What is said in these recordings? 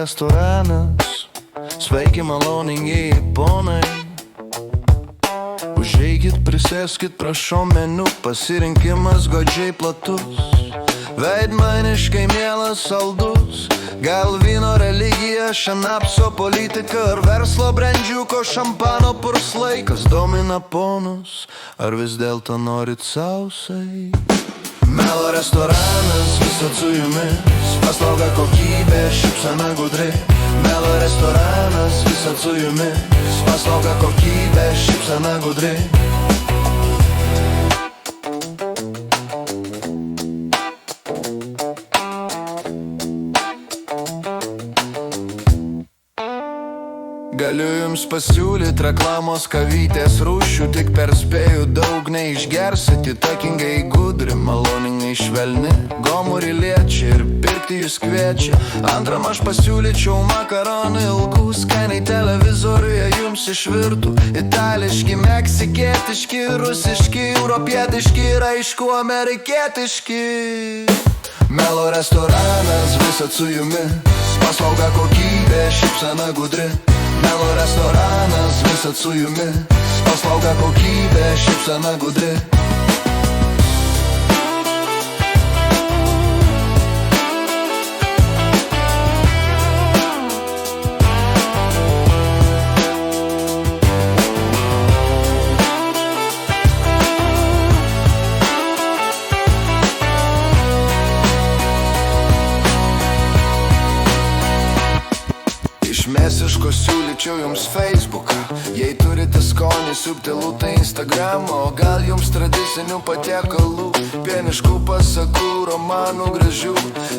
restoranas, sveiki maloningieji ponai. Užeikit, prisėskit, prašau meniu, pasirinkimas godžiai platus, veidmainiškai mielas saldus. Gal vyno religija, šanapso politika ar verslo brendžiuko šampano purslai. Kas domina ponus, ar vis dėlto norit sausai? Melo restoranas, visad su jumis, paslauga kokybė, šypsena gudri. Melo restoranas, visad su jumis, paslauga kokybė, šypsena gudri. Galiu jums pasiūlyt reklamos kavytės rūšių, tik perspėju daug neišgersit, įtakingai gudri, maloningai švelni, gomurį liečia ir pirkti jūs kviečia. Antram aš pasiūlyčiau makaronų ilgų, skaniai televizoriuje jums išvirtų, itališki, meksikietiški, rusiški, europietiški ir aišku amerikietiški. Melo restoranas, visad su jumis, paslauga kokybė, šypsena gudri. Melo restoranas, visad su jumis, paslauga kokybė, šypsena gudri. Mesiško siūlyčiau jums Facebooką, jei turite skonį subtilų tai Instagram, o gal jums tradicinių patiekalų, pieniškų pasakų, romanų gražių.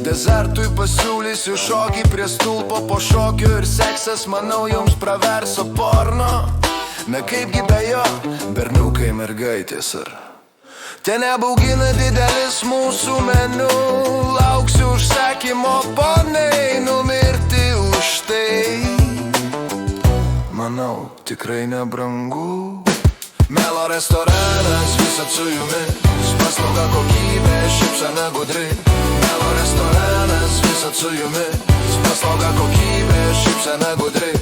Dezertui pasiūlysiu šokį prie stulpo, po šokio ir seksas, manau jums praverso porno. Na kaipgi be jo, berniukai mergaitės ar te nebaugina didelis mūsų meniu, lauksiu užsakymo poniai numirti už tai. Manau, tikrai nebrangu. Melo restoranas, visad su jumis, paslauga kokybė, šypsena gudri. Melo restoranas, visad su jumis, paslauga kokybė, šypsena gudri.